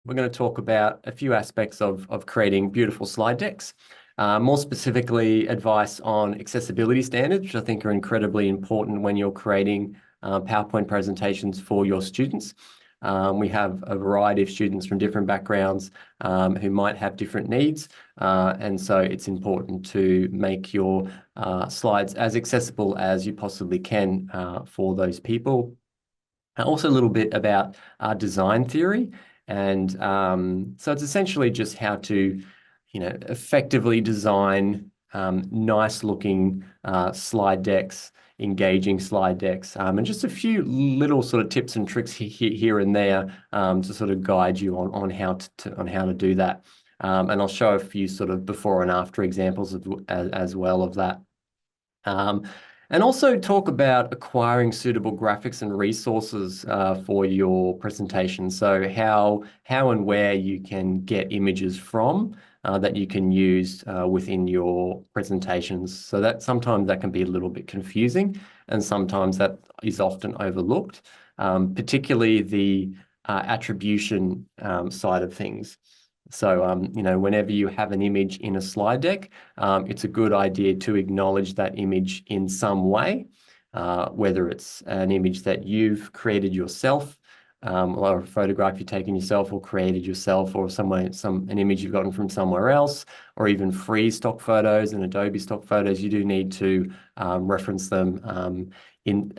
we're going to talk about a few aspects of creating beautiful slide decks. More specifically, advice on accessibility standards, which I think are incredibly important when you're creating PowerPoint presentations for your students. We have a variety of students from different backgrounds who might have different needs, and so it's important to make your slides as accessible as you possibly can for those people. Also a little bit about design theory. And so it's essentially just how to, effectively design nice looking slide decks, engaging slide decks, and just a few little sort of tips and tricks here and there to sort of guide you on how to do that. And I'll show a few sort of before and after examples as well of that. And also talk about acquiring suitable graphics and resources for your presentation. So how and where you can get images from that you can use within your presentations. So that sometimes that can be a little bit confusing, and sometimes that is often overlooked, particularly the attribution side of things. So, whenever you have an image in a slide deck, it's a good idea to acknowledge that image in some way, whether it's an image that you've created yourself, or a photograph you've taken yourself or created yourself, or an image you've gotten from somewhere else, or even free stock photos and Adobe stock photos. You do need to reference them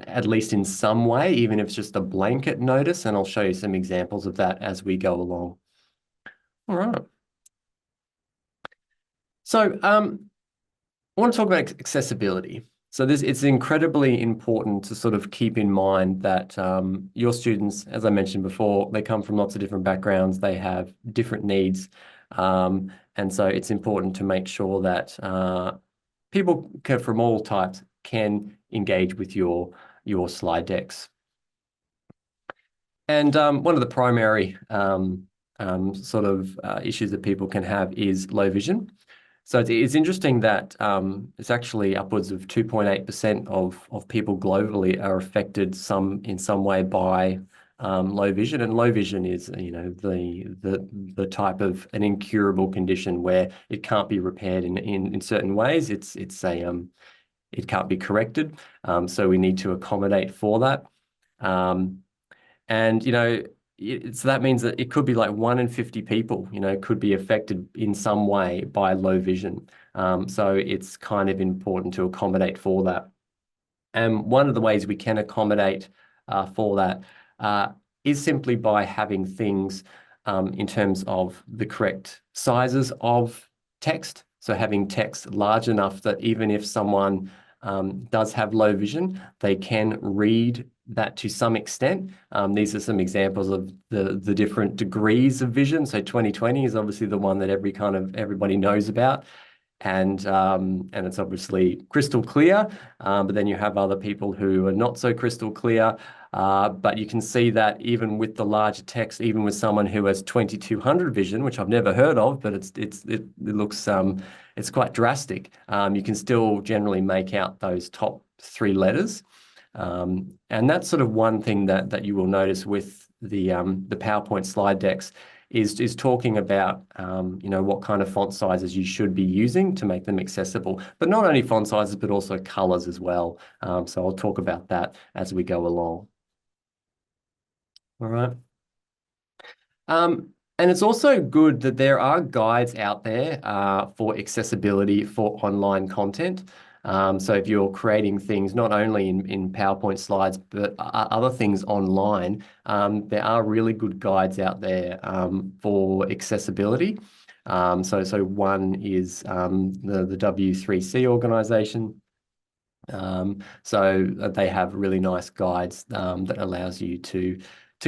at least in some way, even if it's just a blanket notice. And I'll show you some examples of that as we go along. All right. So I want to talk about accessibility. So it's incredibly important to sort of keep in mind that your students, as I mentioned before, they come from lots of different backgrounds. They have different needs. And so it's important to make sure that people from all types can engage with your slide decks. And one of the primary issues that people can have is low vision. So it's interesting that it's actually upwards of 2.8% of people globally are affected in some way by low vision. And low vision is, the type of an incurable condition where it can't be repaired in certain ways. It can't be corrected. So we need to accommodate for that. And so that means that it could be like 1 in 50 people, could be affected in some way by low vision. So it's kind of important to accommodate for that. And one of the ways we can accommodate for that is simply by having things in terms of the correct sizes of text. So having text large enough that even if someone does have low vision, they can read that to some extent. These are some examples of the different degrees of vision. So 20/20 is obviously the one that everybody knows about. And it's obviously crystal clear, but then you have other people who are not so crystal clear. But you can see that even with the larger text, even with someone who has 2200 vision, which I've never heard of, but it looks it's quite drastic. You can still generally make out those top 3 letters, and that's sort of one thing that you will notice with the PowerPoint slide decks is talking about what kind of font sizes you should be using to make them accessible, but not only font sizes but also colors as well. So I'll talk about that as we go along. All right. And it's also good that there are guides out there for accessibility for online content. So if you're creating things not only in PowerPoint slides, but other things online, there are really good guides out there for accessibility. So one is the W3C organization. So they have really nice guides that allows you to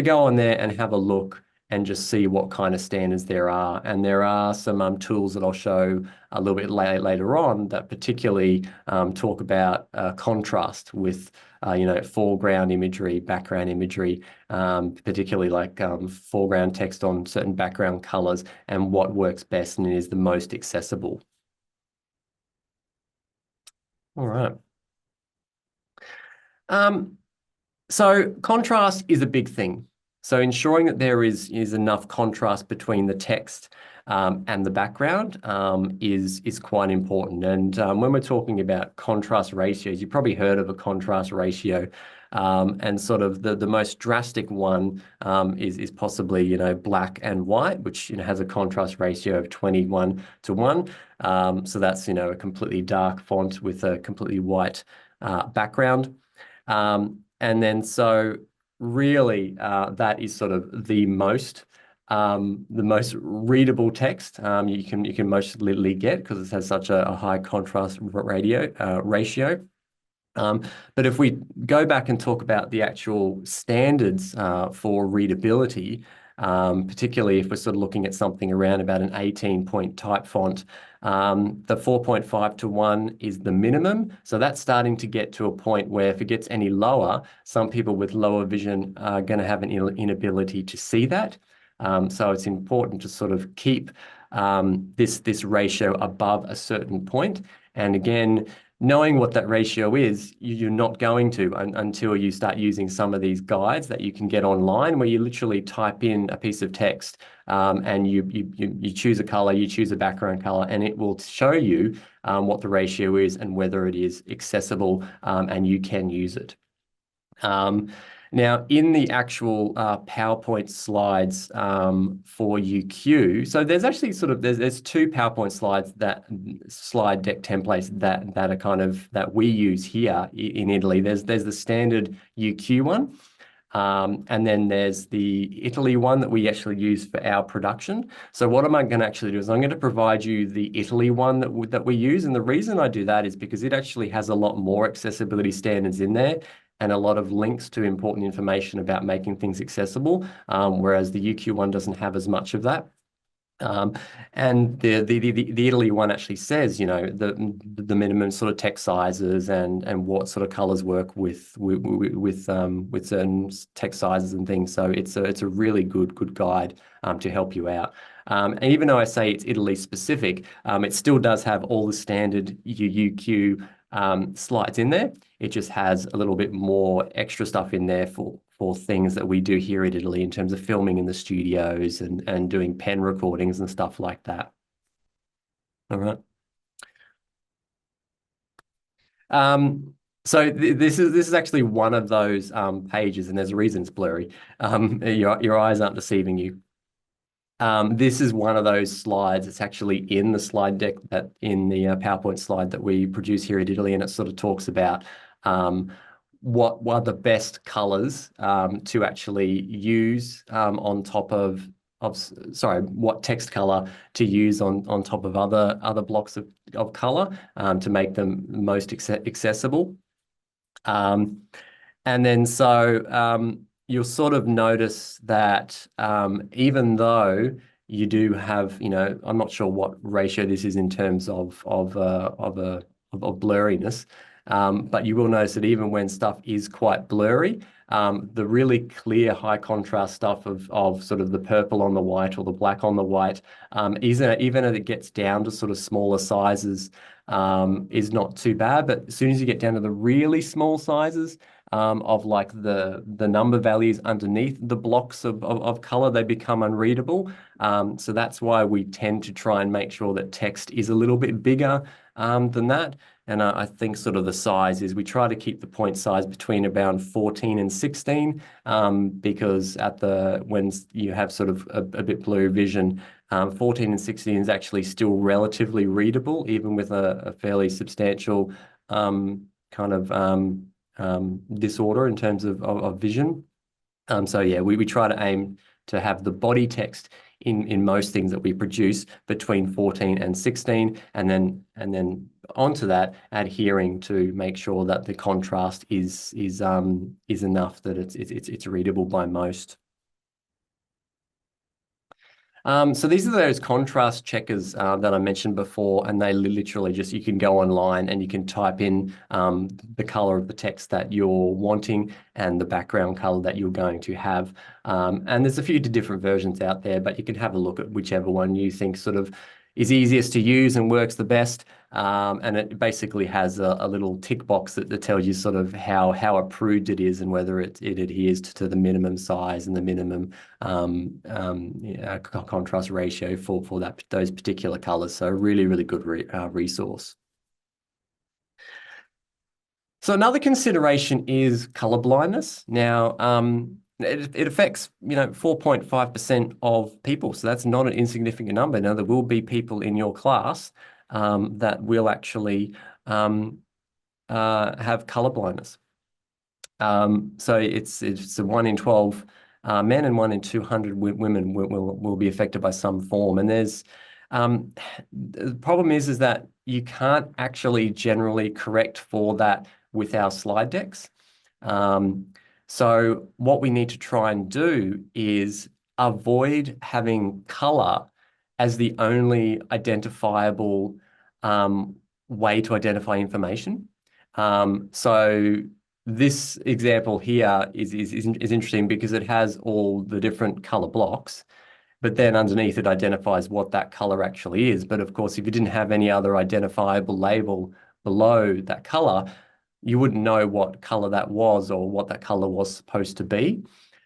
go on there and have a look and just see what kind of standards there are. And there are some tools that I'll show a little bit later on that particularly talk about contrast with, foreground imagery, background imagery, particularly like foreground text on certain background colors and what works best and is the most accessible. All right. So contrast is a big thing. So ensuring that there is enough contrast between the text and the background is quite important. And when we're talking about contrast ratios, you've probably heard of a contrast ratio. And sort of the most drastic one is possibly, black and white, which, has a contrast ratio of 21:1. So that's, a completely dark font with a completely white background. And then so really that is sort of the most readable text you can most literally get, because it has such a high contrast ratio. But if we go back and talk about the actual standards for readability, particularly if we're sort of looking at something around about an 18-point type font, the 4.5:1 is the minimum. So that's starting to get to a point where if it gets any lower, some people with lower vision are going to have an inability to see that. So it's important to sort of keep this ratio above a certain point. And again, knowing what that ratio is, you're not going to until you start using some of these guides that you can get online, where you literally type in a piece of text and you choose a color, you choose a background color, and it will show you what the ratio is and whether it is accessible and you can use it. Now, in the actual PowerPoint slides for UQ, so there's actually there's two PowerPoint slide deck templates that are kind of that we use here in Italy. There's the standard UQ one, and then there's the Italy one that we actually use for our production. So what am I going to actually do is I'm going to provide you the Italy one that we use, and the reason I do that is because it actually has a lot more accessibility standards in there, and a lot of links to important information about making things accessible, whereas the UQ one doesn't have as much of that. And the Italy one actually says, the minimum sort of text sizes and what sort of colors work with certain text sizes and things. So it's a really good guide to help you out. And even though I say it's Italy specific, it still does have all the standard UQ slides in there. It just has a little bit more extra stuff in there for things that we do here in Italy in terms of filming in the studios and doing pen recordings and stuff like that. All right. So this is actually one of those pages, and there's a reason it's blurry. Your eyes aren't deceiving you. This is one of those slides. It's actually in the slide deck that in the PowerPoint slide that we produce here in Italy, and it sort of talks about what are the best colors to actually use on top of what text color to use on top of other blocks of color to make them most accessible. And then you'll sort of notice that even though you do have, I'm not sure what ratio this is in terms of blurriness, but you will notice that even when stuff is quite blurry, the really clear high contrast stuff of sort of the purple on the white or the black on the white, even as it gets down to sort of smaller sizes, is not too bad. But as soon as you get down to the really small sizes, of like the number values underneath the blocks of color, they become unreadable. So that's why we tend to try and make sure that text is a little bit bigger than that. And I think sort of the size is we try to keep the point size between around 14 and 16 because when you have sort of a bit blurry vision, 14 and 16 is actually still relatively readable, even with a fairly substantial kind of disorder in terms of vision. So yeah, we try to aim to have the body text in most things that we produce between 14 and 16, and then onto that, adhering to make sure that the contrast is enough that it's readable by most. So these are those contrast checkers that I mentioned before, and they literally you can go online and you can type in the color of the text that you're wanting and the background color that you're going to have. And there's a few different versions out there, but you can have a look at whichever one you think sort of is easiest to use and works the best. And it basically has a little tick box that tells you sort of how approved it is and whether it adheres to the minimum size and the minimum contrast ratio for those particular colors. So really, really good resource. So another consideration is color blindness. Now, it affects 4.5% of people, so that's not an insignificant number. Now, there will be people in your class that will actually have color blindness. So it's a 1 in 12 men and 1 in 200 women will be affected by some form. And the problem is that you can't actually generally correct for that with our slide decks. So what we need to try and do is avoid having color as the only identifiable way to identify information. So this example here is interesting because it has all the different color blocks, but then underneath it identifies what that color actually is. But of course, if you didn't have any other identifiable label below that color, you wouldn't know what color that was or what that color was supposed to be.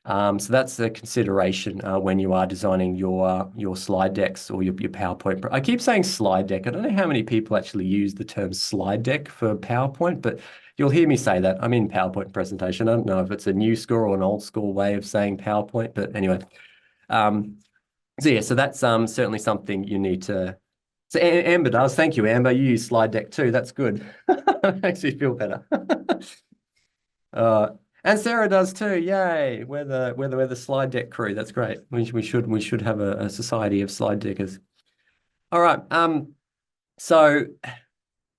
So that's a consideration when you are designing your slide decks or your PowerPoint. I keep saying slide deck. I don't know how many people actually use the term slide deck for PowerPoint, but you'll hear me say that. I'm in PowerPoint presentation. I don't know if it's a new school or an old school way of saying PowerPoint, but anyway. So yeah, so that's certainly something you need to. So Amber does. Thank you, Amber. You use slide deck too. That's good. Makes me feel better. And Sarah does too. Yay! We're the slide deck crew. That's great. We should have a society of slide deckers. All right. So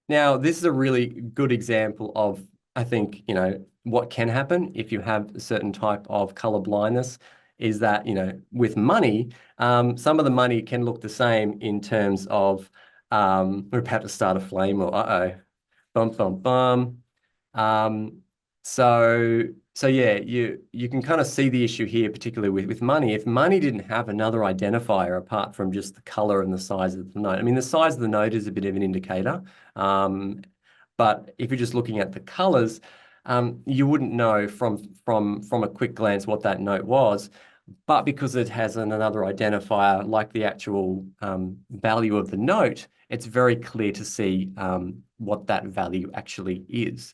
now this is a really good example of, I think, what can happen if you have a certain type of color blindness is that, with money, some of the money can look the same in terms of, we're about to start a flame or bum, bum, bum. So yeah, you can kind of see the issue here, particularly with money. If money didn't have another identifier apart from just the color and the size of the note, I mean, the size of the note is a bit of an indicator. But if you're just looking at the colors, you wouldn't know from a quick glance what that note was. But because it has another identifier, like the actual value of the note, it's very clear to see what that value actually is.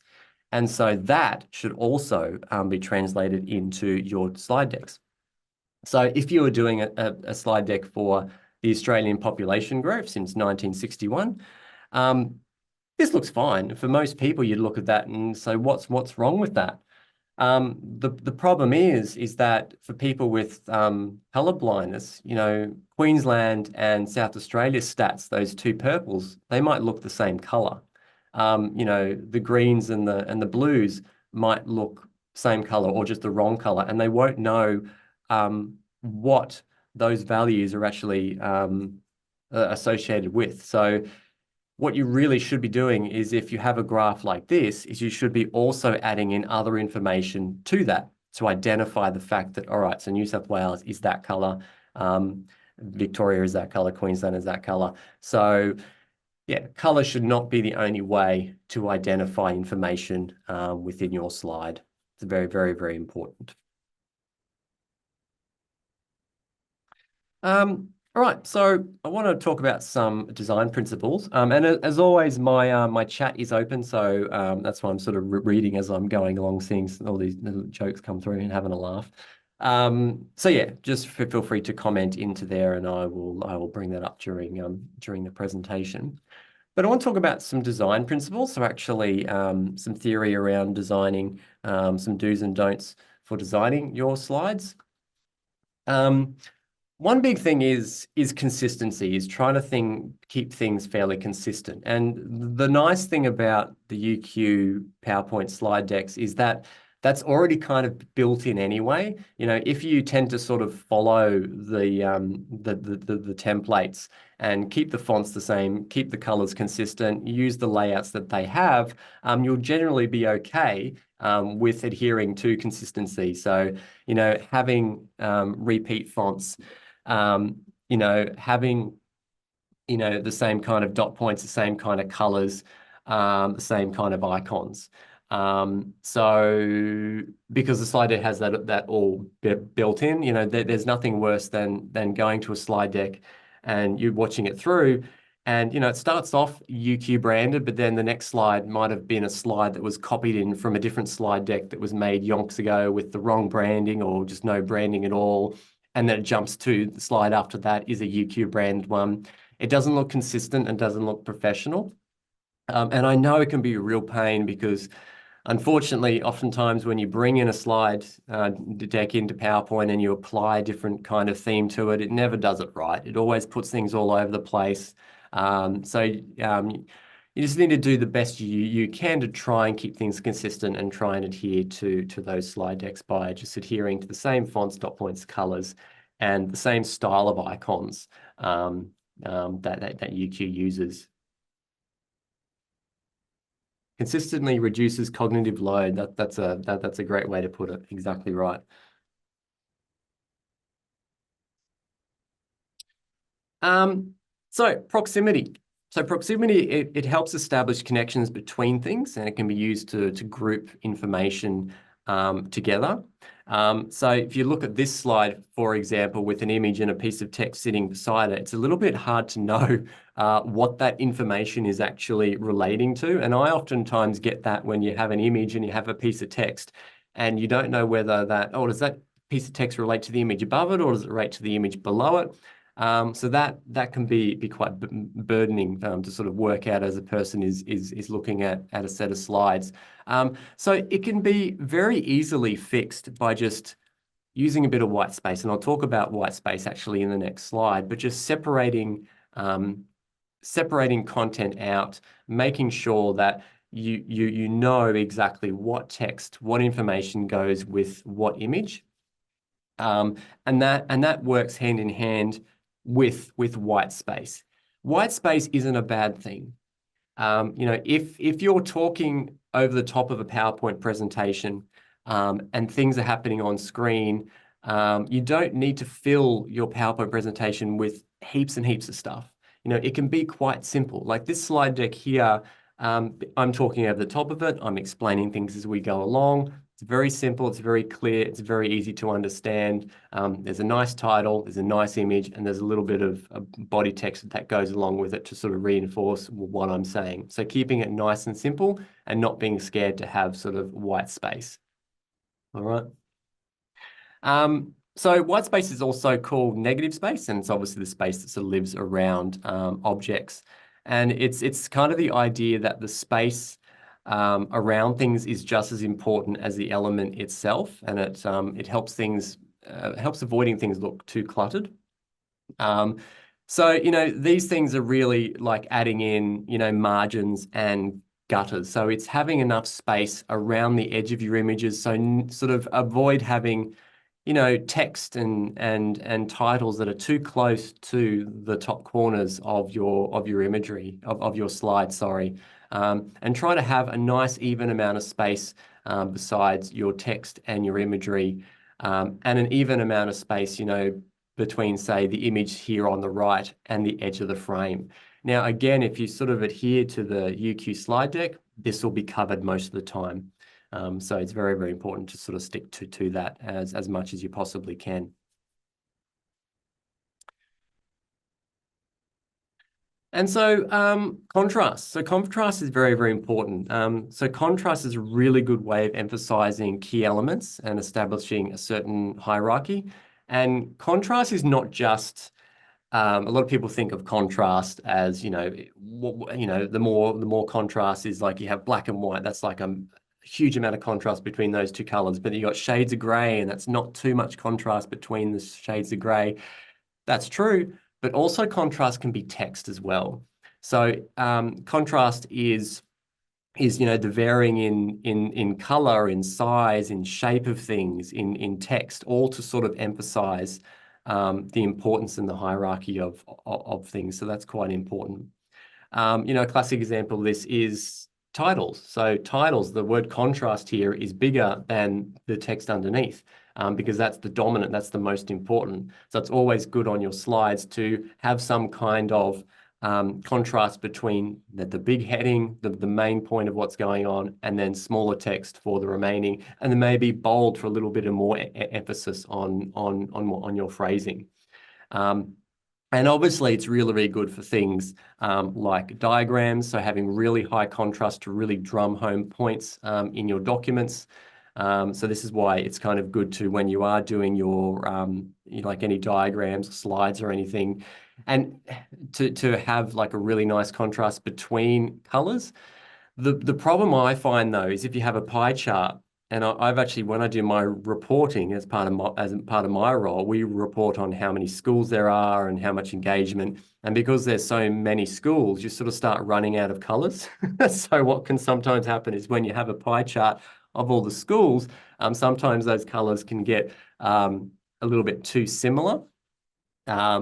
And so that should also be translated into your slide decks. So if you were doing a slide deck for the Australian population growth since 1961, this looks fine. For most people, you'd look at that and say, what's wrong with that? The problem is that for people with color blindness, Queensland and South Australia stats, those two purples, they might look the same color. The greens and the blues might look same color or just the wrong color, and they won't know what those values are actually associated with. So what you really should be doing is, if you have a graph like this, is you should be also adding in other information to that to identify the fact that, all right, so New South Wales is that color, Victoria is that color, Queensland is that color. So yeah, color should not be the only way to identify information within your slide. It's very, very, very important. All right, so I want to talk about some design principles. And as always, my chat is open, so that's why I'm sort of reading as I'm going along, seeing all these little jokes come through and having a laugh. So yeah, just feel free to comment into there, and I will bring that up during the presentation. But I want to talk about some design principles, so actually some theory around designing, some do's and don'ts for designing your slides. One big thing is consistency, is trying to keep things fairly consistent. And the nice thing about the UQ PowerPoint slide decks is that that's already kind of built in anyway. If you tend to sort of follow the templates and keep the fonts the same, keep the colors consistent, use the layouts that they have, you'll generally be okay with adhering to consistency. So, having repeat fonts, having the same kind of dot points, the same kind of colors, the same kind of icons. So because the slide deck has that all built in, there's nothing worse than going to a slide deck and you're watching it through, and it starts off UQ branded, but then the next slide might have been a slide that was copied in from a different slide deck that was made yonks ago with the wrong branding or just no branding at all. And then it jumps to the slide after that is a UQ branded one. It doesn't look consistent and doesn't look professional. And I know it can be a real pain because unfortunately, oftentimes when you bring in a slide deck into PowerPoint and you apply a different kind of theme to it, it never does it right. It always puts things all over the place. You just need to do the best you can to try and keep things consistent and try and adhere to those slide decks by just adhering to the same fonts, dot points, colors, and the same style of icons that UQ uses. Consistently reduces cognitive load. That's a great way to put it. Exactly right. So proximity. So proximity, it helps establish connections between things, and it can be used to group information together. So if you look at this slide, for example, with an image and a piece of text sitting beside it, it's a little bit hard to know what that information is actually relating to. And I oftentimes get that when you have an image and you have a piece of text and you don't know whether does that piece of text relate to the image above it or does it relate to the image below it? So that can be quite burdening to sort of work out as a person is looking at a set of slides. So it can be very easily fixed by just using a bit of white space, and I'll talk about white space actually in the next slide, but just separating content out, making sure that you know exactly what text, what information goes with what image, and that works hand in hand with white space. White space isn't a bad thing. If you're talking over the top of a PowerPoint presentation and things are happening on screen, you don't need to fill your PowerPoint presentation with heaps and heaps of stuff. It can be quite simple. Like this slide deck here, I'm talking over the top of it. I'm explaining things as we go along. It's very simple, it's very clear, it's very easy to understand. There's a nice title, there's a nice image, and there's a little bit of body text that goes along with it to sort of reinforce what I'm saying. So keeping it nice and simple and not being scared to have sort of white space. All right. So white space is also called negative space, and it's obviously the space that sort of lives around objects. And it's kind of the idea that the space around things is just as important as the element itself, and it helps avoiding things look too cluttered. So these things are really like adding in margins and gutters. So it's having enough space around the edge of your images, so sort of avoid having text and titles that are too close to the top corners of your imagery, of your slide, sorry. And try to have a nice even amount of space besides your text and your imagery, and an even amount of space, between, say, the image here on the right and the edge of the frame. Now, again, if you sort of adhere to the UQ slide deck, this will be covered most of the time. So it's very, very important to sort of stick to that as much as you possibly can. And so contrast. So contrast is very, very important. So contrast is a really good way of emphasizing key elements and establishing a certain hierarchy. And contrast is not just, a lot of people think of contrast as, the more contrast is like you have black and white. That's like a huge amount of contrast between those two colors. But you got shades of gray, and that's not too much contrast between the shades of gray. That's true. But also contrast can be text as well. So contrast is the varying in color, in size, in shape of things, in text, all to sort of emphasize the importance and the hierarchy of things. So that's quite important. A classic example of this is titles. So titles, the word contrast here is bigger than the text underneath. Because that's the dominant, that's the most important. So it's always good on your slides to have some kind of contrast between the big heading, the main point of what's going on, and then smaller text for the remaining, and then maybe bold for a little bit of more emphasis on your phrasing. And obviously, it's really, really good for things like diagrams, so having really high contrast to really drum home points in your documents. So this is why it's kind of good to, when you are doing your, like any diagrams, slides or anything, and to have like a really nice contrast between colors. The problem I find though is if you have a pie chart, and I've actually, when I do my reporting as part of my role, we report on how many schools there are and how much engagement. And because there's so many schools, you sort of start running out of colors. So what can sometimes happen is when you have a pie chart of all the schools, sometimes those colors can get a little bit too similar.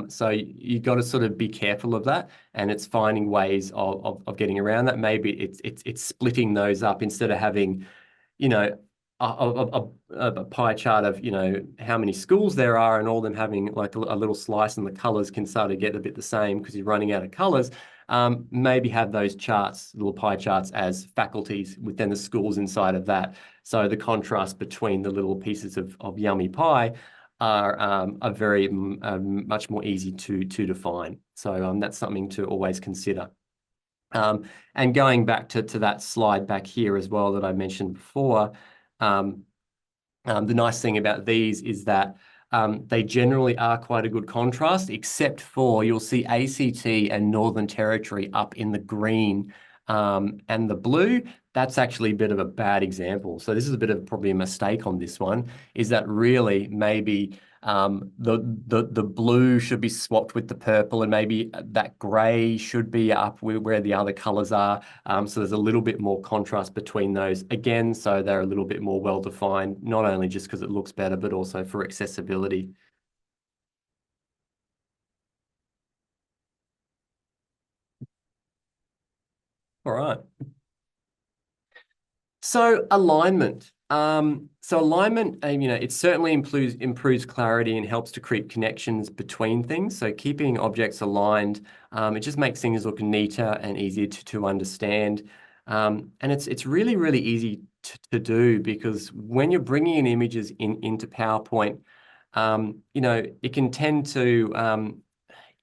So you got to sort of be careful of that, and it's finding ways of getting around that. Maybe it's splitting those up instead of having, you know, a pie chart of, you know, how many schools there are and all them having like a little slice, and the colors can start to get a bit the same because you're running out of colors. Maybe have those charts, little pie charts, as faculties within the schools inside of that. So the contrast between the little pieces of yummy pie are very much more easy to define. So that's something to always consider. And going back to that slide back here as well that I mentioned before, the nice thing about these is that they generally are quite a good contrast, except for you'll see ACT and Northern Territory up in the green and the blue. That's actually a bit of a bad example. So this is a bit of probably a mistake on this one, is that really maybe the blue should be swapped with the purple, and maybe that grey should be up where the other colours are. So there's a little bit more contrast between those again, so they're a little bit more well defined, not only just because it looks better, but also for accessibility. All right. So alignment. So alignment, you know, it certainly improves clarity and helps to create connections between things. So keeping objects aligned, it just makes things look neater and easier to understand. And it's really, really easy to do, because when you're bringing in images into PowerPoint, you know, it can tend to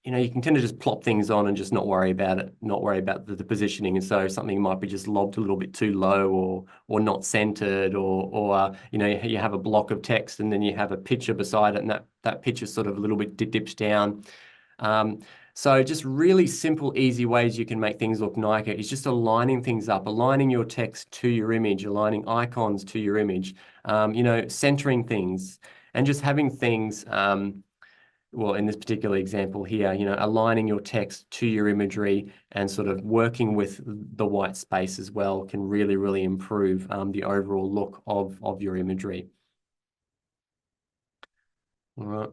you know, you can tend to just plop things on and just not worry about it, not worry about the positioning. And so something might be just lobbed a little bit too low, or not centered, or you know, you have a block of text and then you have a picture beside it, and that picture sort of a little bit dips down. So just really simple, easy ways you can make things look nicer is just aligning things up, aligning your text to your image, aligning icons to your image, you know, centering things, and just having things, well, in this particular example here, you know, aligning your text to your imagery and sort of working with the white space as well can really, really improve the overall look of your imagery. All right.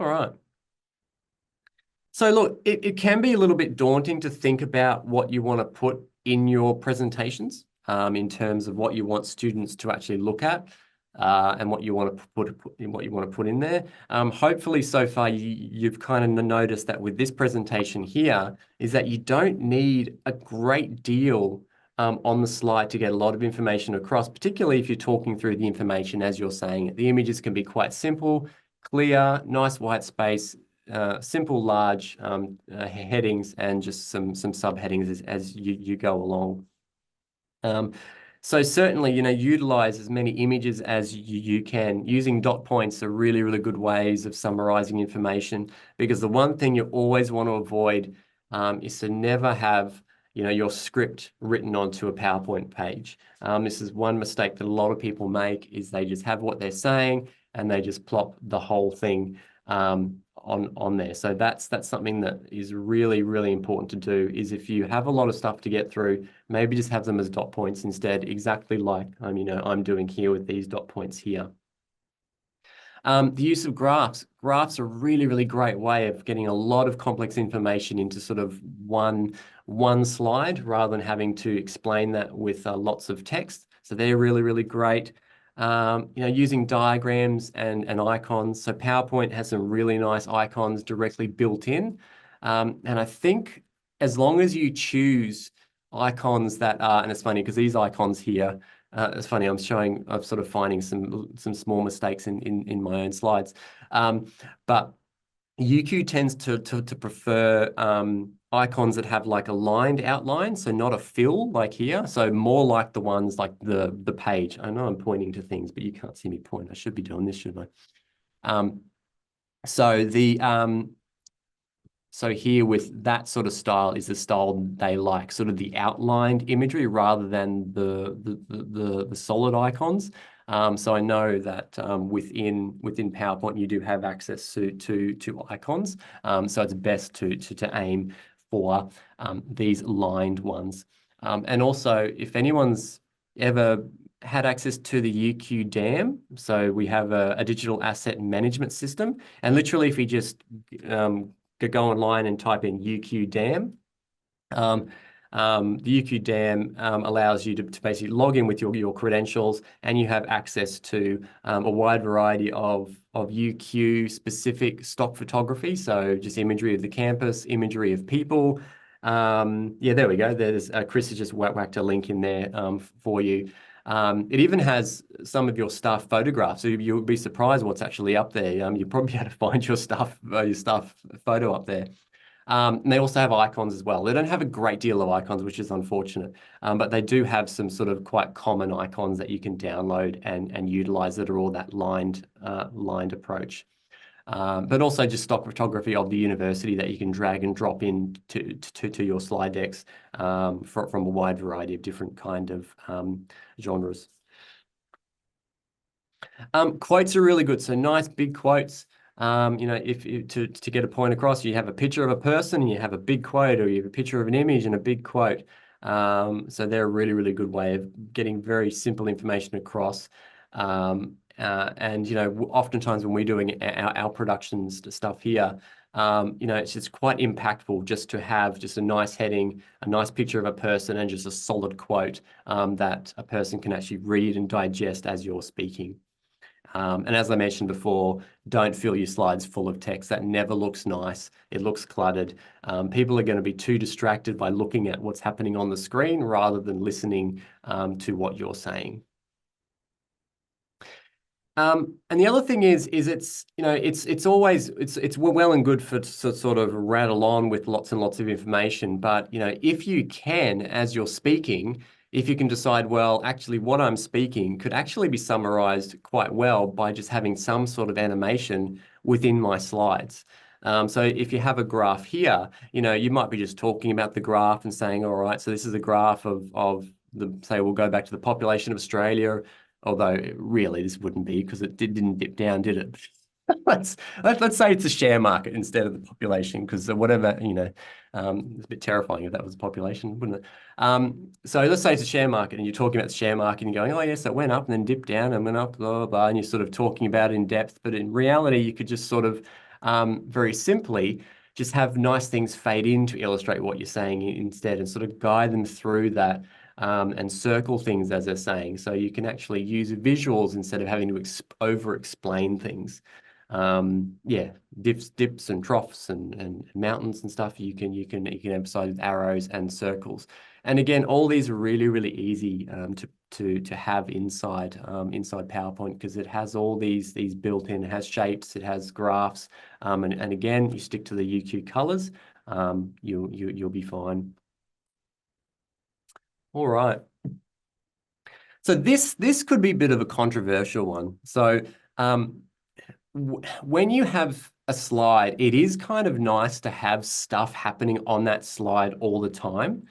All right. So look, it can be a little bit daunting to think about what you want to put in your presentations, in terms of what you want students to actually look at, and what you want to put in there. Hopefully, so far you've kind of noticed that with this presentation here is that you don't need a great deal on the slide to get a lot of information across, particularly if you're talking through the information as you're saying it. The images can be quite simple, clear, nice white space. Simple, large headings, and just some subheadings as you go along. So certainly, you know, utilize as many images as you can. Using dot points are really, really good ways of summarizing information, because the one thing you always want to avoid is to never have, you know, your script written onto a PowerPoint page. This is one mistake that a lot of people make, is they just have what they're saying and they just plop the whole thing on there. So that's something that is really, really important to do, is if you have a lot of stuff to get through, maybe just have them as dot points instead, exactly like you know, I'm doing here with these dot points here. The use of graphs. Graphs are a really, really great way of getting a lot of complex information into sort of one slide, rather than having to explain that with lots of text. So they're really, really great. Using diagrams and icons. So PowerPoint has some really nice icons directly built in. And I think as long as you choose icons that are, and it's funny because these icons here, it's funny, I'm sort of finding some small mistakes in my own slides. But UQ tends to prefer icons that have like a lined outline, so not a fill like here. So more like the ones like the page. I know I'm pointing to things, but you can't see me point. I should be doing this, shouldn't I? So the so here with that sort of style is the style they like, sort of the outlined imagery rather than the solid icons. So I know that within PowerPoint you do have access to icons. So it's best to aim for these lined ones. And also, if anyone's ever had access to the UQ DAM, so we have a digital asset management system, and literally if you just go online and type in UQ DAM. The UQ DAM allows you to basically log in with your credentials, and you have access to a wide variety of UQ specific stock photography. So just imagery of the campus, imagery of people. Yeah, there we go. There's Chris has just whacked a link in there for you. It even has some of your staff photographs, so you'll be surprised what's actually up there. You'll probably have to find your staff photo up there. And they also have icons as well. They don't have a great deal of icons, which is unfortunate, but they do have some sort of quite common icons that you can download and utilize that are all that lined approach. But also just stock photography of the university that you can drag and drop in to your slide decks from a wide variety of different kind of genres. Quotes are really good. So nice big quotes. If to get a point across, you have a picture of a person and you have a big quote, or you have a picture of an image and a big quote. So they're a really, really good way of getting very simple information across. And oftentimes when we're doing our productions stuff here, it's just quite impactful just to have just a nice heading, a nice picture of a person, and just a solid quote that a person can actually read and digest as you're speaking. And as I mentioned before, don't fill your slides full of text. That never looks nice. It looks cluttered. People are going to be too distracted by looking at what's happening on the screen rather than listening to what you're saying. And the other thing is it's always well and good to sort of rattle on with lots and lots of information, but if you can, as you're speaking, if you can decide, well, actually what I'm speaking could actually be summarized quite well by just having some sort of animation within my slides. So if you have a graph here, you might be just talking about the graph and saying, all right, so this is a graph of say we'll go back to the population of Australia. Although really this wouldn't be because it didn't dip down, did it? let's say it's a share market instead of the population, because whatever, it's a bit terrifying if that was the population, wouldn't it? So let's say it's a share market and you're talking about the share market and you're going, oh yes, it went up and then dipped down and went up, blah, blah, blah, and you're sort of talking about it in depth. But in reality, you could just sort of very simply just have nice things fade in to illustrate what you're saying instead, and sort of guide them through that. And circle things as they're saying. So you can actually use visuals instead of having to over-explain things. Yeah, dips and troughs and mountains and stuff. You can emphasize with arrows and circles. And again, all these are really, really easy to have inside PowerPoint, because it has all these built in. It has shapes, it has graphs, and again, you stick to the UQ colors, you'll be fine. All right. So this could be a bit of a controversial one. So when you have a slide, it is kind of nice to have stuff happening on that slide all the time.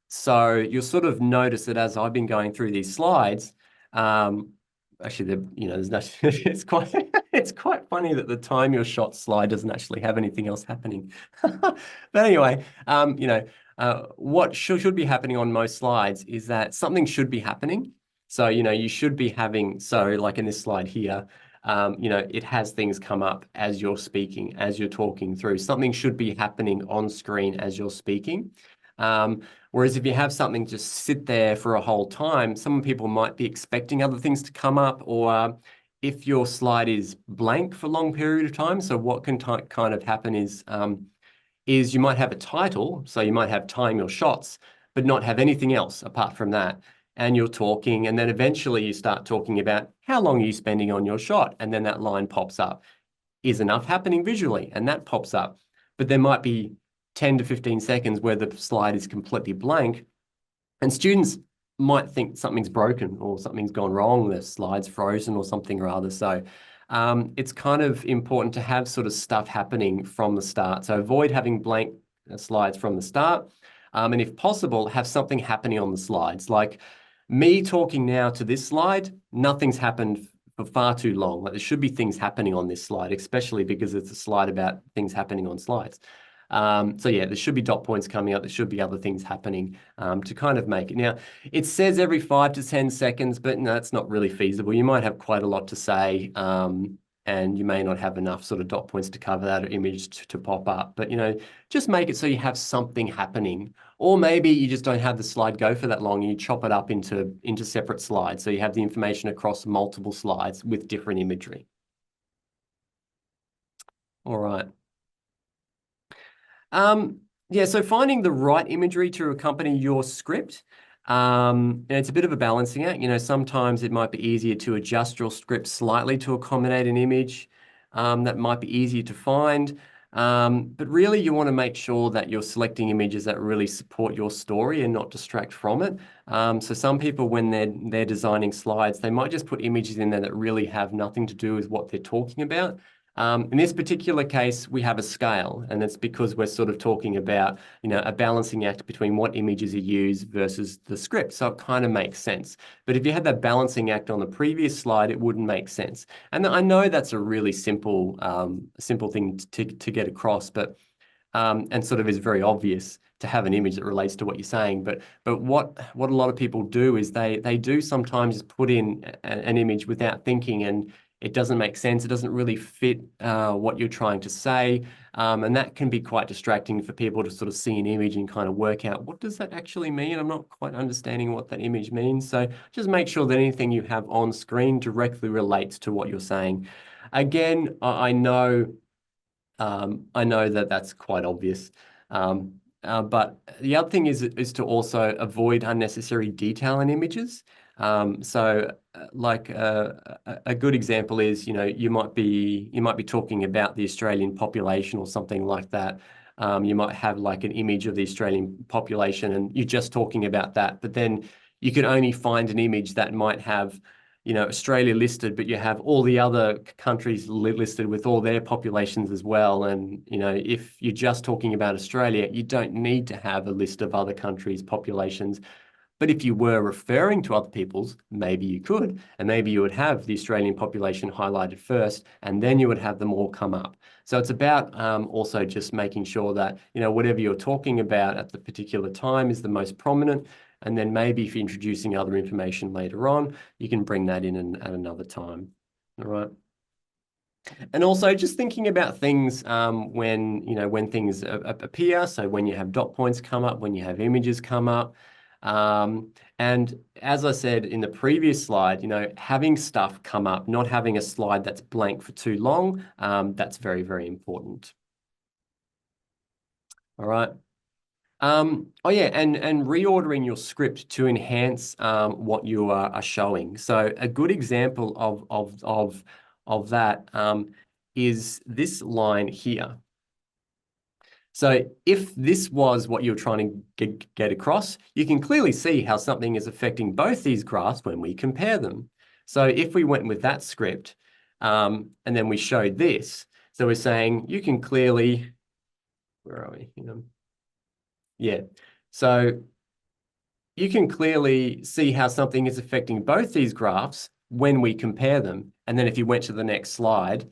So you'll sort of notice that as I've been going through these slides, actually, there's no, it's quite funny that the time your shot slide doesn't actually have anything else happening. But anyway, what should be happening on most slides is that something should be happening. So, you should be having, so like in this slide here, it has things come up as you're speaking, as you're talking through. Something should be happening on screen as you're speaking. Whereas if you have something just sit there for a whole time, some people might be expecting other things to come up, or if your slide is blank for a long period of time. So what can kind of happen is you might have a title, so you might have time your shots, but not have anything else apart from that. And you're talking, and then eventually you start talking about how long are you spending on your shot, and then that line pops up. Is enough happening visually? And that pops up. But there might be 10 to 15 seconds where the slide is completely blank, and students might think something's broken or something's gone wrong, the slide's frozen or something or other. So it's kind of important to have sort of stuff happening from the start. So avoid having blank slides from the start. And if possible, have something happening on the slides. Like me talking now to this slide, nothing's happened for far too long. Like there should be things happening on this slide, especially because it's a slide about things happening on slides. So yeah, there should be dot points coming up. There should be other things happening to kind of make it. Now, it says every 5 to 10 seconds, but no, it's not really feasible. You might have quite a lot to say, and you may not have enough sort of dot points to cover that image to pop up. But, just make it so you have something happening. Or maybe you just don't have the slide go for that long and you chop it up into separate slides. So you have the information across multiple slides with different imagery. All right. Yeah, so finding the right imagery to accompany your script, and it's a bit of a balancing act. Sometimes it might be easier to adjust your script slightly to accommodate an image that might be easier to find. But really, you want to make sure that you're selecting images that really support your story and not distract from it. So some people, when they're designing slides, they might just put images in there that really have nothing to do with what they're talking about. In this particular case, we have a scale, and it's because we're sort of talking about, a balancing act between what images are used versus the script. So it kind of makes sense. But if you had that balancing act on the previous slide, it wouldn't make sense. And I know that's a really simple thing to get across, but and sort of is very obvious to have an image that relates to what you're saying. But what a lot of people do is they do sometimes put in an image without thinking, and it doesn't make sense. It doesn't really fit what you're trying to say. And that can be quite distracting for people to sort of see an image and kind of work out, what does that actually mean? I'm not quite understanding what that image means. So just make sure that anything you have on screen directly relates to what you're saying. Again, I know that that's quite obvious. But the other thing is to also avoid unnecessary detail in images. Like a good example is, you might be talking about the Australian population or something like that. You might have like an image of the Australian population and you're just talking about that, but then you can only find an image that might have, Australia listed, but you have all the other countries listed with all their populations as well. And, if you're just talking about Australia, you don't need to have a list of other countries' populations. But if you were referring to other people's, maybe you could, and maybe you would have the Australian population highlighted first, and then you would have them all come up. So it's about also just making sure that, whatever you're talking about at the particular time is the most prominent. And then maybe if you're introducing other information later on, you can bring that in at another time. All right. And also just thinking about things when things appear. So when you have dot points come up, when you have images come up. And as I said in the previous slide, having stuff come up, not having a slide that's blank for too long, that's very, very important. All right. Oh yeah, and reordering your script to enhance what you are showing. So a good example of that is this line here. So if this was what you're trying to get across, you can clearly see how something is affecting both these graphs when we compare them. So if we went with that script and then we showed this, so we're saying you can clearly, where are we? Yeah, so you can clearly see how something is affecting both these graphs when we compare them. And then if you went to the next slide,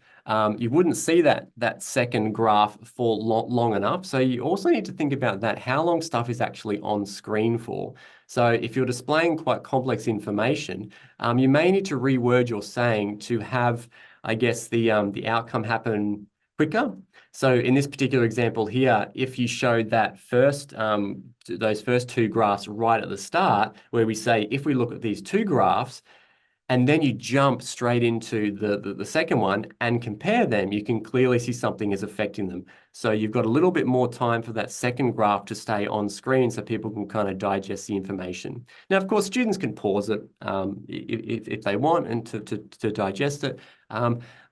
you wouldn't see that second graph for long enough. So you also need to think about that, how long stuff is actually on screen for. So if you're displaying quite complex information, you may need to reword your saying to have, I guess, the outcome happen quicker. So in this particular example here, if you showed that first, those first two graphs right at the start, where we say, if we look at these two graphs, and then you jump straight into the second one and compare them, you can clearly see something is affecting them. So you've got a little bit more time for that second graph to stay on screen so people can kind of digest the information. Now, of course, students can pause it if they want and to digest it.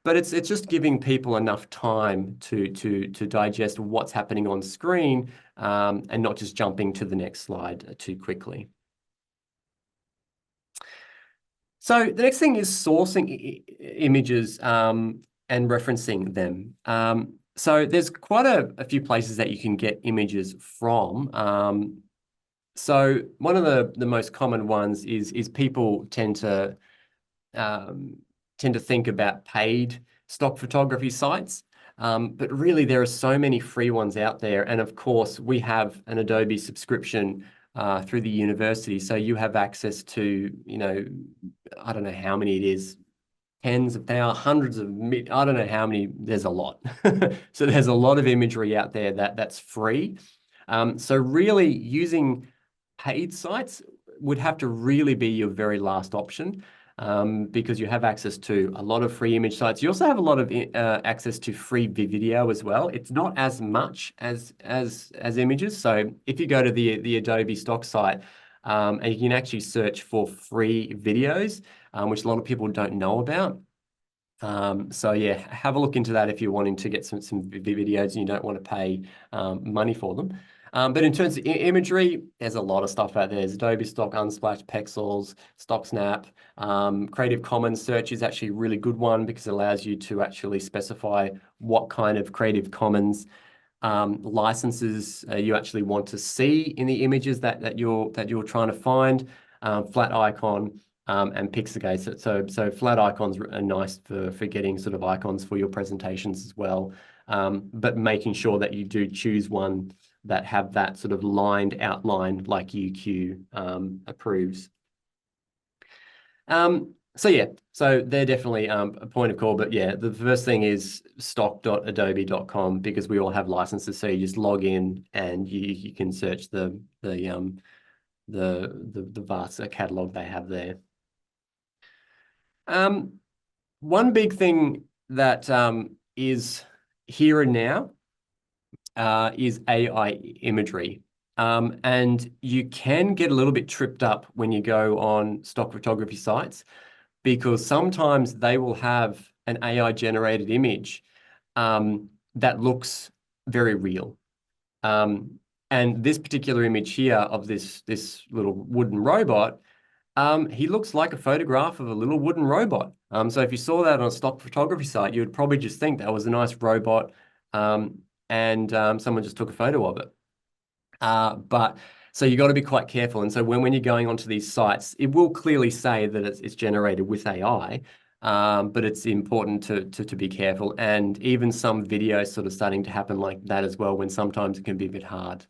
But it's just giving people enough time to digest what's happening on screen and not just jumping to the next slide too quickly. So the next thing is sourcing images and referencing them. So there's quite a few places that you can get images from. So one of the most common ones is people tend to think about paid stock photography sites. But really, there are so many free ones out there. And of course, we have an Adobe subscription through the university. So you have access to, I don't know how many it is, tens of thousands, hundreds of, I don't know how many, there's a lot. So there's a lot of imagery out there that's free. So really using paid sites would have to really be your very last option. Because you have access to a lot of free image sites. You also have a lot of access to free video as well. It's not as much as images. So if you go to the Adobe stock site, and you can actually search for free videos, which a lot of people don't know about. So yeah, have a look into that if you're wanting to get some videos and you don't want to pay money for them. But in terms of imagery, there's a lot of stuff out there. There's Adobe Stock, Unsplash, Pexels, Stock Snap. Creative Commons search is actually a really good one because it allows you to actually specify what kind of Creative Commons licenses you actually want to see in the images that you're trying to find. Flat icon and Pixelgate. So flat icons are nice for getting sort of icons for your presentations as well. But making sure that you do choose one that have that sort of lined outline like UQ approves. So yeah, so they're definitely a point of call. But yeah, the first thing is stock.adobe.com because we all have licenses. So you just log in and you can search the vast catalog they have there. One big thing that is here and now is AI imagery. And you can get a little bit tripped up when you go on stock photography sites because sometimes they will have an AI generated image that looks very real. And this particular image here of this little wooden robot, he looks like a photograph of a little wooden robot. So if you saw that on a stock photography site, you would probably just think that was a nice robot and someone just took a photo of it. But so you got to be quite careful. And so when you're going onto these sites, it will clearly say that it's generated with AI, but it's important to be careful. And even some videos sort of starting to happen like that as well, when sometimes it can be a bit hard.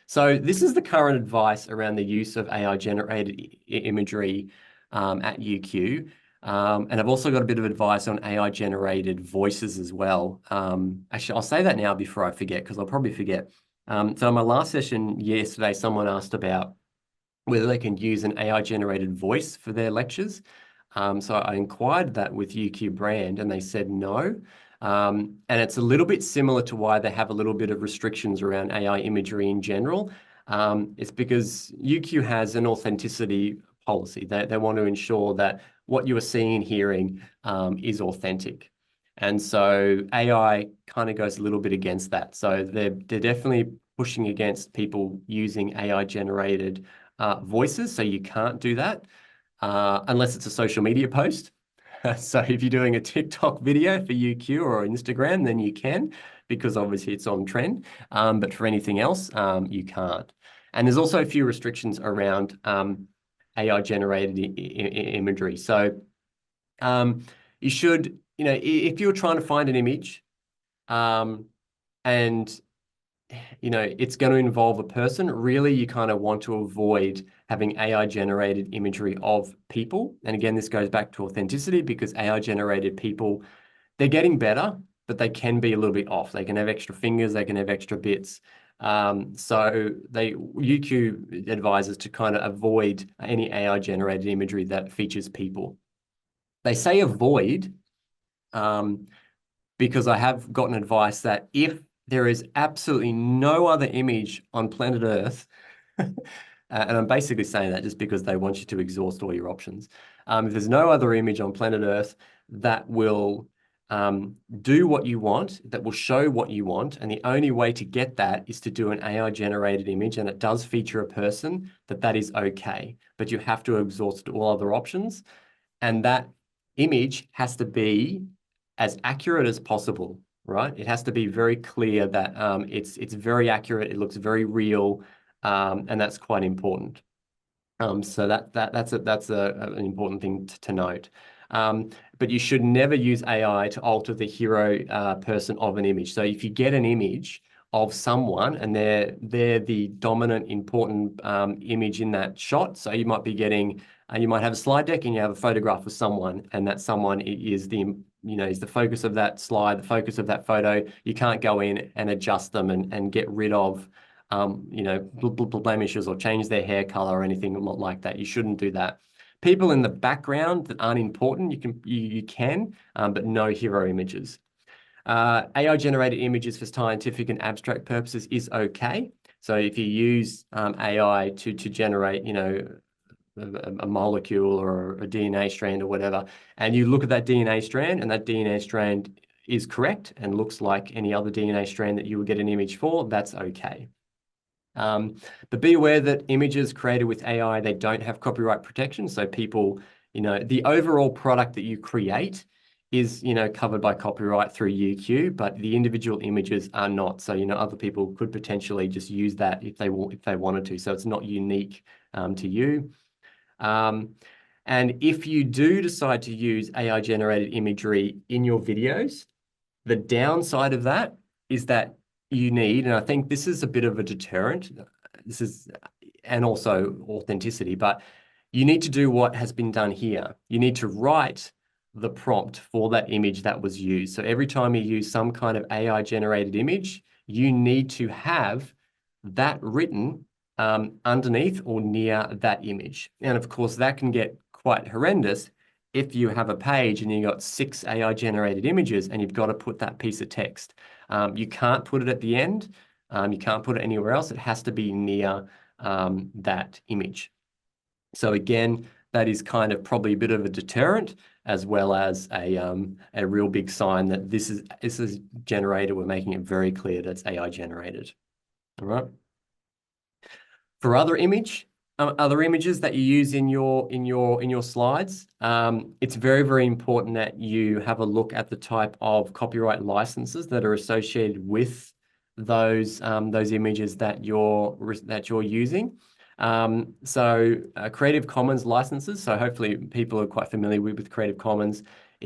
So this is the current advice around the use of AI generated imagery at UQ. And I've also got a bit of advice on AI generated voices as well. Actually, I'll say that now before I forget, because I'll probably forget. So in my last session yesterday, someone asked about whether they can use an AI generated voice for their lectures. So I inquired that with UQ Brand and they said no. And it's a little bit similar to why they have a little bit of restrictions around AI imagery in general. It's because UQ has an authenticity policy. They want to ensure that what you are seeing and hearing is authentic. And so AI kind of goes a little bit against that. So they're definitely pushing against people using AI generated voices. So you can't do that unless it's a social media post. So if you're doing a TikTok video for UQ or Instagram, then you can, because obviously it's on trend. But for anything else, you can't. And there's also a few restrictions around AI generated imagery. So you should, if you're trying to find an image and it's going to involve a person, really you kind of want to avoid having AI generated imagery of people. And again, this goes back to authenticity because AI generated people, they're getting better. but they can be a little bit off. They can have extra fingers, they can have extra bits. So UQ advises to kind of avoid any AI generated imagery that features people. They say avoid because I have gotten advice that if there is absolutely no other image on planet Earth, and I'm basically saying that just because they want you to exhaust all your options. If there's no other image on planet Earth that will do what you want, that will show what you want, and the only way to get that is to do an AI generated image, and it does feature a person, that is okay. But you have to exhaust all other options, and that image has to be as accurate as possible, right? It has to be very clear that it's very accurate, it looks very real, and that's quite important. So that's an important thing to note. But you should never use AI to alter the hero person of an image. So if you get an image of someone and they're the dominant important image in that shot, so you might be getting you might have a slide deck and you have a photograph of someone, and that someone is is the focus of that slide, the focus of that photo. You can't go in and adjust them and get rid of blemishes or change their hair color or anything like that. You shouldn't do that. People in the background that aren't important, you can, but no hero images. AI generated images for scientific and abstract purposes is okay. So if you use AI to generate, a molecule or a DNA strand or whatever, and you look at that DNA strand and that DNA strand is correct and looks like any other DNA strand that you would get an image for, that's okay. But be aware that images created with AI, they don't have copyright protection. So people, the overall product that you create is, covered by copyright through UQ, but the individual images are not. So, other people could potentially just use that if they wanted to. So it's not unique to you. And if you do decide to use AI generated imagery in your videos, the downside of that is that you need, and I think this is a bit of a deterrent, and also authenticity, but you need to do what has been done here. You need to write the prompt for that image that was used. So every time you use some kind of AI generated image, you need to have that written underneath or near that image. And of course, that can get quite horrendous if you have a page and you've got 6 AI generated images and you've got to put that piece of text. You can't put it at the end. You can't put it anywhere else. It has to be near that image. So again, that is kind of probably a bit of a deterrent, as well as a real big sign that this is generated. We're making it very clear that it's AI generated. All right. For other images that you use in your slides, it's very, very important that you have a look at the type of copyright licenses that are associated with those images that you're using. So Creative Commons licenses. So hopefully people are quite familiar with Creative Commons.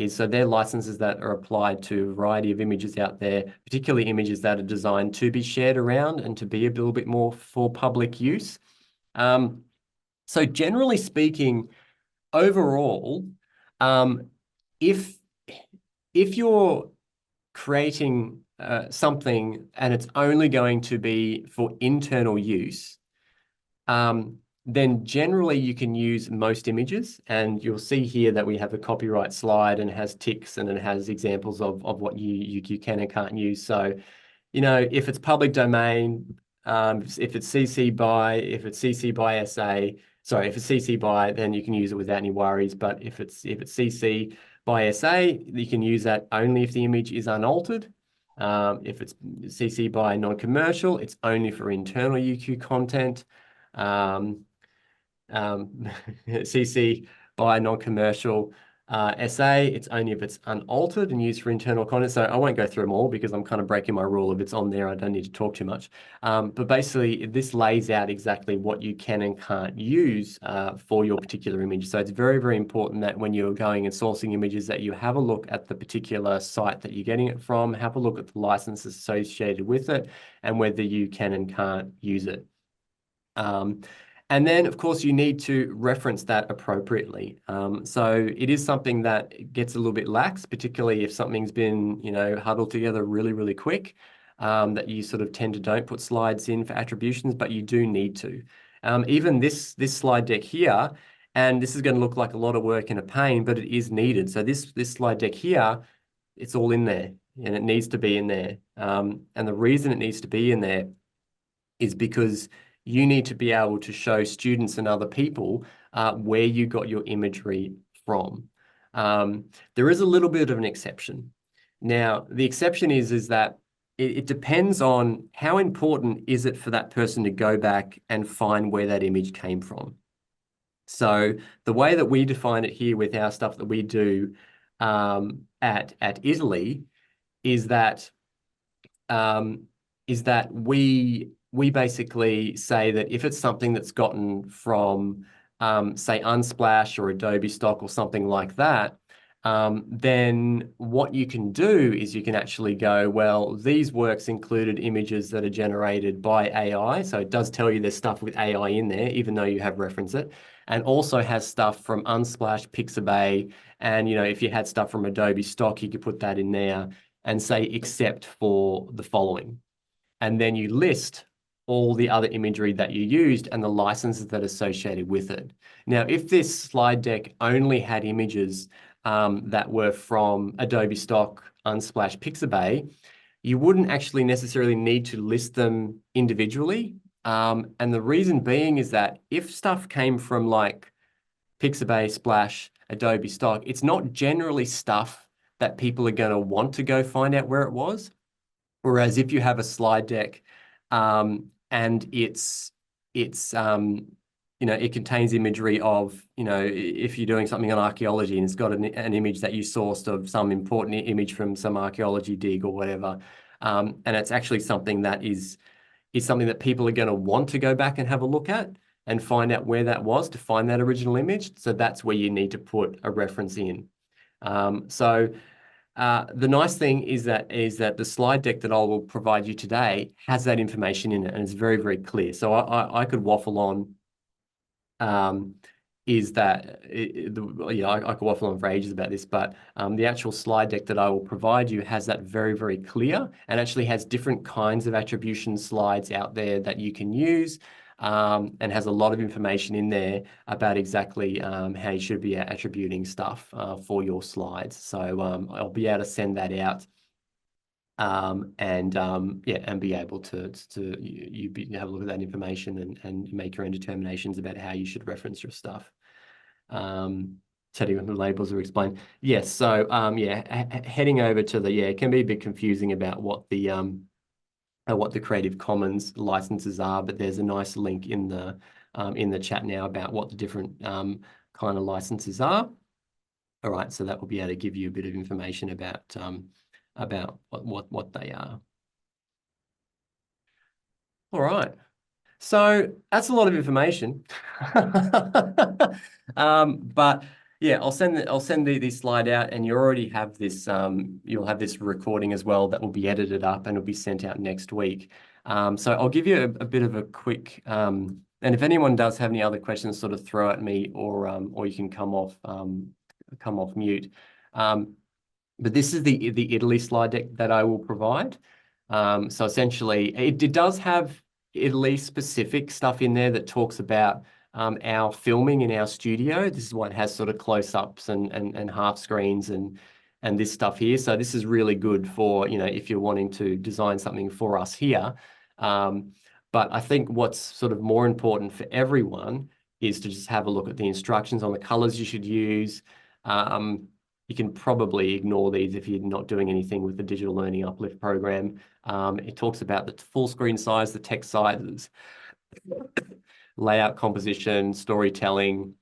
So they're licenses that are applied to a variety of images out there, particularly images that are designed to be shared around and to be a little bit more for public use. So generally speaking, overall, if you're creating something and it's only going to be for internal use, then generally you can use most images, and you'll see here that we have a copyright slide and it has ticks and it has examples of what you can and can't use. So, if it's public domain, if it's CC by SA, sorry, if it's CC by, then you can use it without any worries. But if it's CC by SA, you can use that only if the image is unaltered. If it's CC by non-commercial, it's only for internal UQ content. CC by non-commercial SA, it's only if it's unaltered and used for internal content. So I won't go through them all because I'm kind of breaking my rule. If it's on there, I don't need to talk too much. But basically, this lays out exactly what you can and can't use for your particular image. So it's very, very important that when you're going and sourcing images, that you have a look at the particular site that you're getting it from, have a look at the licenses associated with it, and whether you can and can't use it. And then, of course, you need to reference that appropriately. So it is something that gets a little bit lax, particularly if something's been, huddled together really, really quick, that you sort of tend to don't put slides in for attributions, but you do need to. Even this slide deck here, and this is going to look like a lot of work and a pain, but it is needed. So this slide deck here, it's all in there, and it needs to be in there. And the reason it needs to be in there is because you need to be able to show students and other people where you got your imagery from. There is a little bit of an exception. Now, the exception is that it depends on how important is it for that person to go back and find where that image came from. So the way that we define it here with our stuff that we do at Italy is that we basically say that if it's something that's gotten from, say, Unsplash or Adobe Stock or something like that, then what you can do is you can actually go, well, these works included images that are generated by AI. So it does tell you there's stuff with AI in there, even though you have referenced it, and also has stuff from Unsplash, Pixabay, and if you had stuff from Adobe Stock, you could put that in there and say, except for the following. And then you list all the other imagery that you used and the licenses that are associated with it. Now, if this slide deck only had images that were from Adobe Stock, Unsplash, Pixabay, you wouldn't actually necessarily need to list them individually. And the reason being is that if stuff came from like Pixabay, Splash, Adobe Stock, it's not generally stuff that people are going to want to go find out where it was. Whereas if you have a slide deck and it contains imagery of, if you're doing something on archaeology and it's got an image that you sourced of some important image from some archaeology dig or whatever, and it's actually something that is something that people are going to want to go back and have a look at and find out where that was to find that original image. So that's where you need to put a reference in. The nice thing is that the slide deck that I will provide you today has that information in it, and it's very, very clear. So I could waffle on. I could waffle on for ages about this, but the actual slide deck that I will provide you has that very, very clear, and actually has different kinds of attribution slides out there that you can use. And has a lot of information in there about exactly how you should be attributing stuff for your slides. So I'll be able to send that out and be able to have a look at that information and make your own determinations about how you should reference your stuff. Setting up the labels are explained. Yes, so heading over to it can be a bit confusing about what the Creative Commons licenses are, but there's a nice link in the chat now about what the different kind of licenses are. All right, so that will be able to give you a bit of information about what they are. All right, so that's a lot of information, but yeah, I'll send this slide out, and you already have this. You'll have this recording as well that will be edited up and will be sent out next week. So I'll give you a bit of a quick. And if anyone does have any other questions, sort of throw at me, or you can come off mute. But this is the Italy slide deck that I will provide. So essentially, it does have Italy specific stuff in there that talks about our filming in our studio. This is what has sort of close-ups and half screens and this stuff here. So this is really good for, if you're wanting to design something for us here. But I think what's sort of more important for everyone is to just have a look at the instructions on the colors you should use. You can probably ignore these if you're not doing anything with the Digital Learning Uplift program. It talks about the full screen size, the text sizes, layout, composition, storytelling,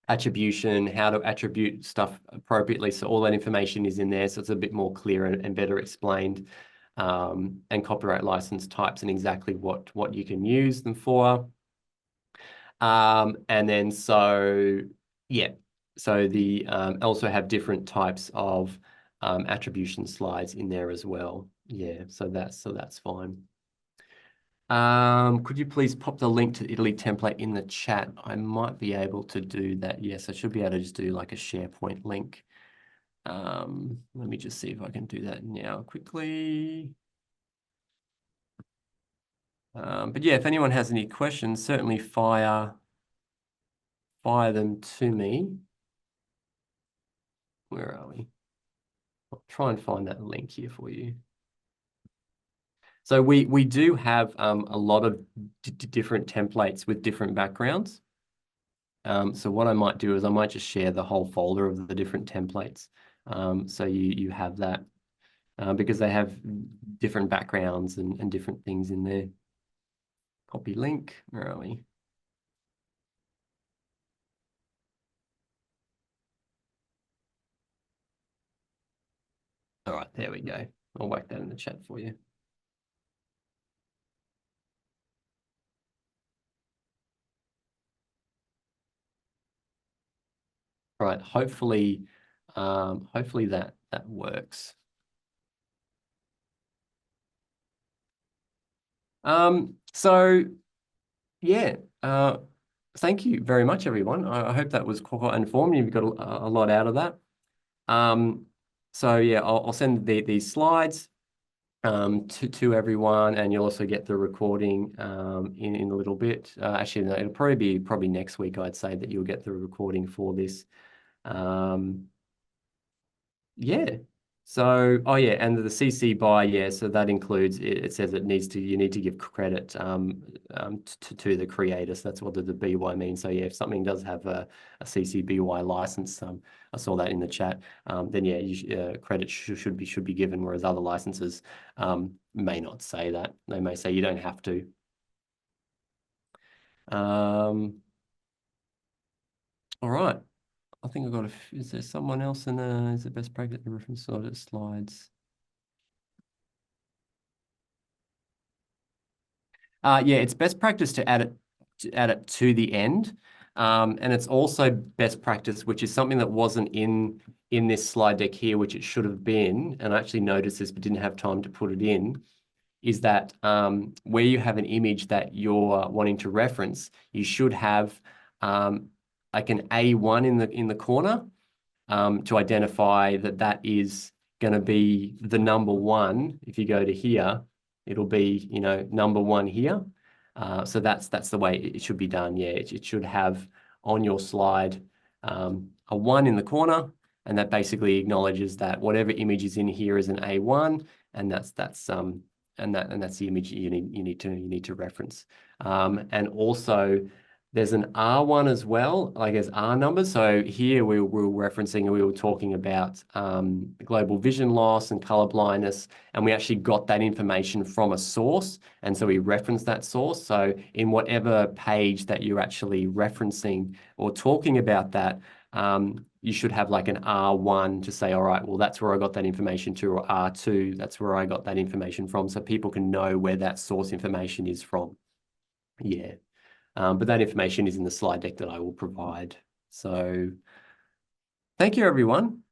attribution, how to attribute stuff appropriately. So all that information is in there. So it's a bit more clear and better explained. And copyright license types and exactly what you can use them for. And then so the also have different types of attribution slides in there as well. Yeah, so that's fine. Could you please pop the link to the Italy template in the chat? I might be able to do that. Yes, I should be able to just do like a SharePoint link. Let me just see if I can do that now quickly. But yeah, if anyone has any questions, certainly fire them to me. Where are we? I'll try and find that link here for you. So we do have a lot of different templates with different backgrounds. So what I might do is I might just share the whole folder of the different templates. So you have that because they have different backgrounds and different things in there. Copy link. Where are we? All right, there we go. I'll whack that in the chat for you. All right, hopefully that works. So yeah, thank you very much, everyone. I hope that was quite informative. You got a lot out of that. So yeah, I'll send these slides to everyone, and you'll also get the recording in a little bit. Actually, no, it'll probably next week. I'd say that you'll get the recording for this. Yeah. So, oh yeah, and the CC by, yeah, so that includes, it says you need to give credit to the creator. So that's what the BY means. So yeah, if something does have a CC BY license, I saw that in the chat, then yeah, credit should be given, whereas other licenses may not say that. They may say you don't have to. All right. I think I've got is there someone else in is it best practice reference sorted slides? Yeah, it's best practice to add it to the end. And it's also best practice, which is something that wasn't in this slide deck here, which it should have been. And I actually noticed this, but didn't have time to put it in, is that where you have an image that you're wanting to reference, you should have like an A1 in the corner to identify that that is going to be the number one. If you go to here, it'll be, number one here. So that's the way it should be done. Yeah, it should have on your slide a 1 in the corner, and that basically acknowledges that whatever image is in here is an A1, and that's the image you need to reference. And also there's an R1 as well, like as R numbers. So here we were referencing, and we were talking about global vision loss and color blindness, and we actually got that information from a source, and so we referenced that source. So in whatever page that you're actually referencing or talking about that, you should have like an R1 to say, all right, well, that's where I got that information to, or R2, that's where I got that information from, so people can know where that source information is from. Yeah. But that information is in the slide deck that I will provide. So thank you, everyone.